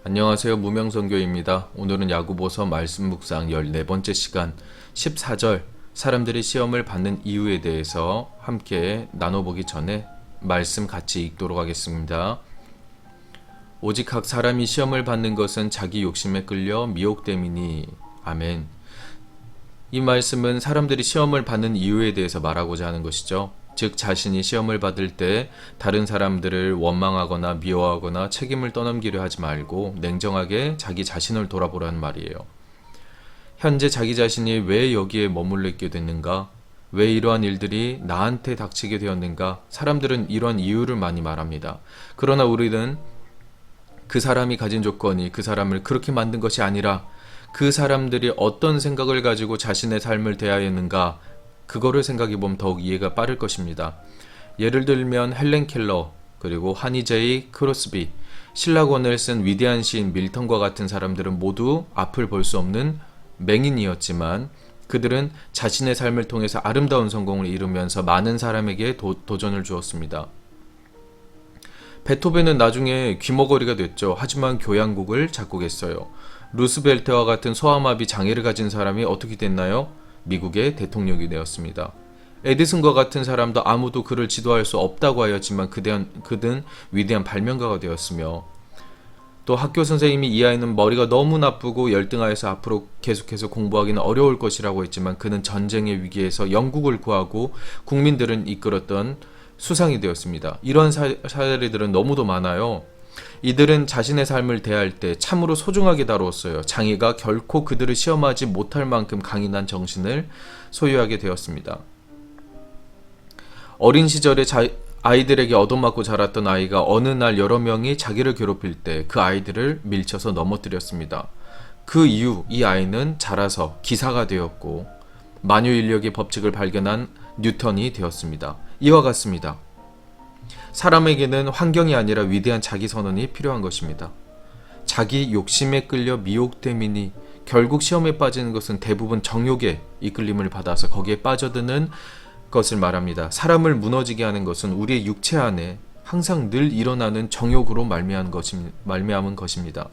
안녕하세요. 무명선교입니다. 오늘은 야고보서 말씀 묵상 14번째 시간 14절 사람들이 시험을 받는 이유에 대해서 함께 나눠보기 전에 말씀 같이 읽도록 하겠습니다. 오직 각 사람이 시험을 받는 것은 자기 욕심에 끌려 미혹됨이니. 아멘. 이 말씀은 사람들이 시험을 받는 이유에 대해서 말하고자 하는 것이죠. 즉 자신이 시험을 받을 때 다른 사람들을 원망하거나 미워하거나 책임을 떠넘기려 하지 말고 냉정하게 자기 자신을 돌아보라는 말이에요. 현재 자기 자신이 왜 여기에 머물러 있게 됐는가? 왜 이러한 일들이 나한테 닥치게 되었는가? 사람들은 이러한 이유를 많이 말합니다. 그러나 우리는 그 사람이 가진 조건이 그 사람을 그렇게 만든 것이 아니라 그 사람들이 어떤 생각을 가지고 자신의 삶을 대하였는가, 그거를 생각해보면 더욱 이해가 빠를 것입니다. 예를 들면 헬렌 켈러, 그리고 하니 제이 크로스비, 신라권을 쓴 위대한 시인 밀턴과 같은 사람들은 모두 앞을 볼 수 없는 맹인이었지만 그들은 자신의 삶을 통해서 아름다운 성공을 이루면서 많은 사람에게 도전을 주었습니다. 베토벤은 나중에 귀머거리가 됐죠. 하지만 교향곡을 작곡했어요. 루스벨트와 같은 소아마비 장애를 가진 사람이 어떻게 됐나요? 미국의 대통령이 되었습니다. 에디슨과 같은 사람도 아무도 그를 지도할 수 없다고 하였지만 그는 위대한 발명가가 되었으며, 또 학교 선생님이 이 아이는 머리가 너무 나쁘고 열등하여서 앞으로 계속해서 공부하기는 어려울 것이라고 했지만 그는 전쟁의 위기에서 영국을 구하고 국민들을 이끌었던 수상이 되었습니다. 이런 사례들은 너무도 많아요. 이들은 자신의 삶을 대할 때 참으로 소중하게 다루었어요. 장애가 결코 그들을 시험하지 못할 만큼 강인한 정신을 소유하게 되었습니다. 어린 시절에 아이들에게 얻어맞고 자랐던 아이가 어느 날 여러 명이 자기를 괴롭힐 때 그 아이들을 밀쳐서 넘어뜨렸습니다. 그 이후 이 아이는 자라서 기사가 되었고 만유인력의 법칙을 발견한 뉴턴이 되었습니다. 이와 같습니다. 사람에게는 환경이 아니라 위대한 자기선언이 필요한 것입니다. 자기 욕심에 끌려 미혹됨이니. 결국 시험에 빠지는 것은 대부분 정욕에 이끌림을 받아서 거기에 빠져드는 것을 말합니다. 사람을 무너지게 하는 것은 우리의 육체 안에 항상 늘 일어나는 정욕으로 말미암은 것입니다.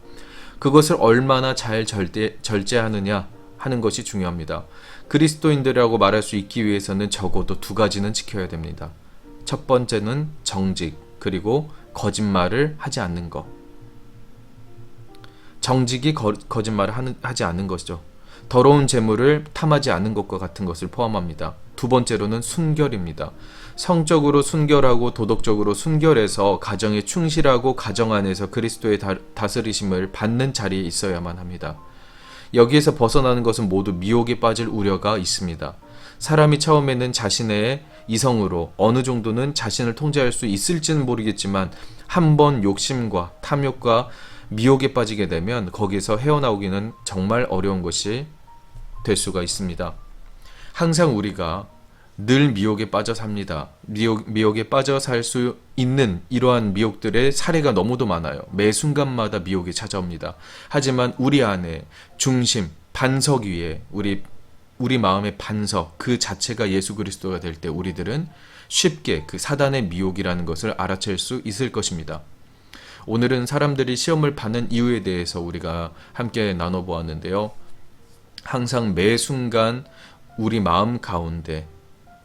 그것을 얼마나 잘 절제하느냐 하는 것이 중요합니다. 그리스도인들이라고 말할 수 있기 위해서는 적어도 두 가지는 지켜야 됩니다. 첫 번째는 정직, 그리고 거짓말을 하지 않는 것. 정직이 거짓말을 하지 않는 것이죠. 더러운 재물을 탐하지 않는 것과 같은 것을 포함합니다. 두 번째로는 순결입니다. 성적으로 순결하고 도덕적으로 순결해서 가정에 충실하고 가정 안에서 그리스도의 다스리심을 받는 자리에 있어야만 합니다. 여기에서 벗어나는 것은 모두 미혹에 빠질 우려가 있습니다. 사람이 처음에는 자신의 이성으로 어느 정도는 자신을 통제할 수 있을지는 모르겠지만 한번 욕심과 탐욕과 미혹에 빠지게 되면 거기서 헤어나오기는 정말 어려운 것이 될 수가 있습니다. 항상 우리가 늘 미혹에 빠져 삽니다. 미혹에 빠져 살 수 있는 이러한 미혹들의 사례가 너무도 많아요. 매 순간마다 미혹이 찾아옵니다. 하지만 우리 안에 중심, 반석 위에 우리 마음의 반석 그 자체가 예수 그리스도가 될 때 우리들은 쉽게 그 사단의 미혹이라는 것을 알아챌 수 있을 것입니다. 오늘은 사람들이 시험을 받는 이유에 대해서 우리가 함께 나눠보았는데요. 항상 매 순간 우리 마음 가운데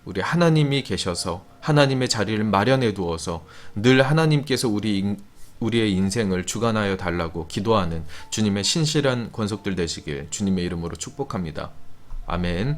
우리 하나님이 계셔서 하나님의 자리를 마련해 두어서 늘 하나님께서 우리의 인생을 주관하여 달라고 기도하는 주님의 신실한 권속들 되시길 주님의 이름으로 축복합니다. 아멘.